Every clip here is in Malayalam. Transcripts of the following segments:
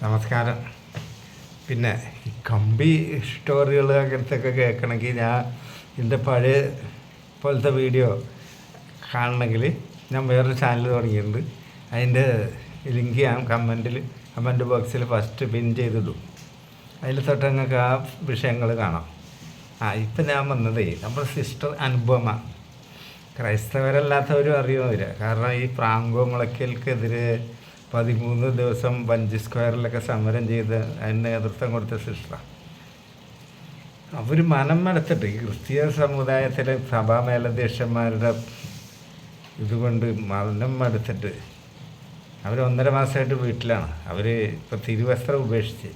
നമസ്കാരം. പിന്നെ ഈ കമ്പി സ്റ്റോറികൾ അങ്ങനത്തെയൊക്കെ കേൾക്കണമെങ്കിൽ ഞാൻ ഇതിൻ്റെ പഴയ പോലത്തെ വീഡിയോ കാണണമെങ്കിൽ ഞാൻ വേറൊരു ചാനൽ തുടങ്ങിയിട്ടുണ്ട്. അതിൻ്റെ ലിങ്ക് ഞാൻ കമൻറ്റ് ബോക്സിൽ ഫസ്റ്റ് പിൻ ചെയ്തിടും. അതിൽ തൊട്ട് നിങ്ങൾക്ക് ആ വിഷയങ്ങൾ കാണാം. ഇപ്പം ഞാൻ വന്നതേ നമ്മുടെ സിസ്റ്റർ അനുപമ. ക്രൈസ്തവരല്ലാത്തവരും അറിയുന്നില്ല. കാരണം ഈ ഫ്രാങ്കോ മുളയ്ക്കൽക്കെതിരെ 13 ദിവസം വഞ്ചി സ്ക്വയറിലൊക്കെ സമരം ചെയ്ത് അതിന് നേതൃത്വം കൊടുത്ത സിസ്റ്ററാണ്. അവർ മനമെടുത്തിട്ട് ഈ ക്രിസ്തീയ സമുദായത്തിലെ സഭാ മേലധ്യക്ഷന്മാരുടെ ഇതുകൊണ്ട് മനമെടുത്തിട്ട് അവർ 1.5 മാസമായിട്ട് വീട്ടിലാണ്. അവർ ഇപ്പോൾ തിരുവസ്ത്രം ഉപേക്ഷിച്ച്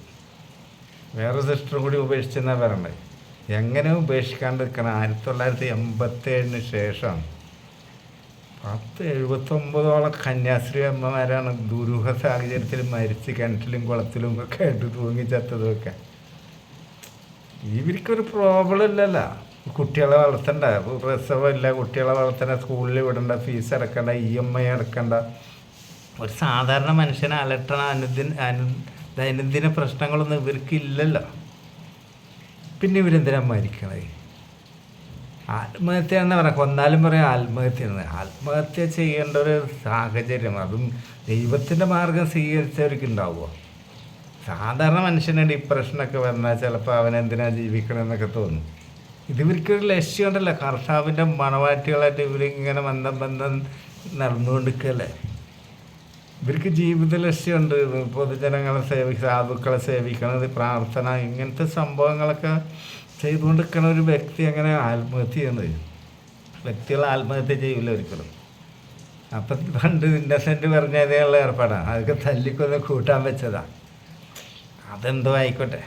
വേറെ സിസ്റ്റർ കൂടി ഉപേക്ഷിച്ചെന്നാണ് പറയണത്. എങ്ങനെ ഉപേക്ഷിക്കാണ്ട് നിൽക്കണം? 1987 ശേഷം 79ഓളം കന്യാസ്ത്രീ അമ്മമാരാണ് ദുരൂഹ സാഹചര്യത്തിൽ മരിച്ച് കിണറ്റിലും കുളത്തിലും ഒക്കെ ആയിട്ട് തൂങ്ങിച്ചത്തതൊക്കെ. ഇവർക്കൊരു പ്രോബ്ലം ഇല്ലല്ലോ. കുട്ടികളെ വളർത്തണ്ട, പ്രസവമില്ല, കുട്ടികളെ വളർത്തണ്ട, സ്കൂളിൽ വിടണ്ട, ഫീസ് അടക്കണ്ട, EMI അടക്കണ്ട. ഒരു സാധാരണ മനുഷ്യനെ അലട്ടണ ദൈനംദിന പ്രശ്നങ്ങളൊന്നും ഇവർക്കില്ലല്ലോ. പിന്നെ ഇവരെന്തിനാ മരിക്കണത്? ആത്മഹത്യ എന്ന് പറയാം, കൊന്നാലും പറയാം ആത്മഹത്യയാണ്. ആത്മഹത്യ ചെയ്യേണ്ട ഒരു സാഹചര്യം, അതും ദൈവത്തിൻ്റെ മാർഗം സ്വീകരിച്ചവർക്ക് ഉണ്ടാവുമോ? സാധാരണ മനുഷ്യന് ഡിപ്രഷനൊക്കെ വന്നാൽ ചിലപ്പോൾ അവനെന്തിനാ ജീവിക്കണമെന്നൊക്കെ തോന്നും. ഇവർക്കൊരു ലക്ഷ്യമുണ്ടല്ലോ, കർത്താവിൻ്റെ മണവാട്ടികളായിട്ട് ഇവരിങ്ങനെ ബന്ധം നടന്നുകൊണ്ടിരിക്കുകയല്ലേ. ഇവർക്ക് ജീവിത ലക്ഷ്യമുണ്ട്. പൊതുജനങ്ങളെ സാധുക്കളെ സേവിക്കണത്, പ്രാർത്ഥന, ഇങ്ങനത്തെ സംഭവങ്ങളൊക്കെ ചെയ്തുകൊണ്ടിരിക്കുന്ന ഒരു വ്യക്തി അങ്ങനെ ആത്മഹത്യ ചെയ്യുന്നത്. വ്യക്തികൾ ആത്മഹത്യ ചെയ്യില്ല ഒരിക്കലും. അപ്പം പണ്ട് ഇന്നസെൻ്റ് പറഞ്ഞതേയുള്ള ഏർപ്പാടാണ്, അതൊക്കെ തല്ലിക്കൊന്ന് കൂട്ടാൻ വെച്ചതാണ്. അതെന്തോ ആയിക്കോട്ടെ.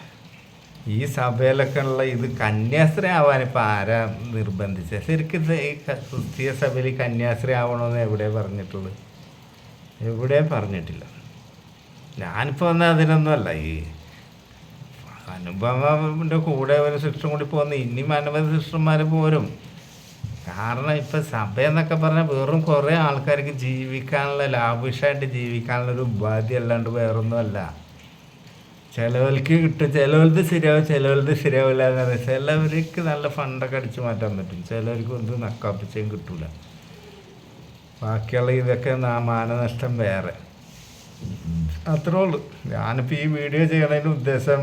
ഈ സഭയിലൊക്കെ ഉള്ള ഇത് കന്യാസ്ത്രീ ആവാനിപ്പോൾ ആരാ നിർബന്ധിച്ചത്? ശരിക്കും ഈ ക്രിസ്തീയ സഭയിൽ കന്യാസ്ത്രീ ആവണമെന്ന് എവിടെ പറഞ്ഞിട്ടുള്ളത്? എവിടെയും പറഞ്ഞിട്ടില്ല. ഞാനിപ്പോൾ വന്നാൽ അതിനൊന്നുമല്ല. ഈ അനുപമൻ്റെ കൂടെ ഒരു സിസ്റ്ററും കൂടി പോകുന്ന ഇനിയും അനവധി സിസ്റ്റർമാർ പോരും. കാരണം ഇപ്പം സഭ എന്നൊക്കെ പറഞ്ഞാൽ വെറും കുറേ ആൾക്കാർക്ക് ജീവിക്കാനുള്ള, ലാവിഷായിട്ട് ജീവിക്കാനുള്ള ഒരു ഉപാധി അല്ലാണ്ട് വേറൊന്നുമല്ല. ചിലവർക്ക് കിട്ടും, ചിലവർക്ക് ശരിയാവും, ചിലവർക്ക് ശരിയാവില്ല എന്ന് പറഞ്ഞാൽ ചിലവർക്ക് നല്ല ഫണ്ടൊക്കെ അടിച്ചു മാറ്റാൻ പറ്റും, ചിലവർക്ക് ഒന്നും നക്കാപ്പിച്ചും കിട്ടില്ല. ബാക്കിയുള്ള ഇതൊക്കെ മാനനഷ്ടം വേറെ. അത്രേ ഉള്ളൂ. ഞാനിപ്പോൾ ഈ വീഡിയോ ചെയ്യണതിൻ്റെ ഉദ്ദേശം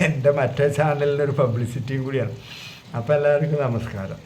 എൻ്റെ മറ്റേ ചാനലിൻ്റെ ഒരു പബ്ലിസിറ്റിയും കൂടിയാണ്. അപ്പോൾ എല്ലാവർക്കും നമസ്കാരം.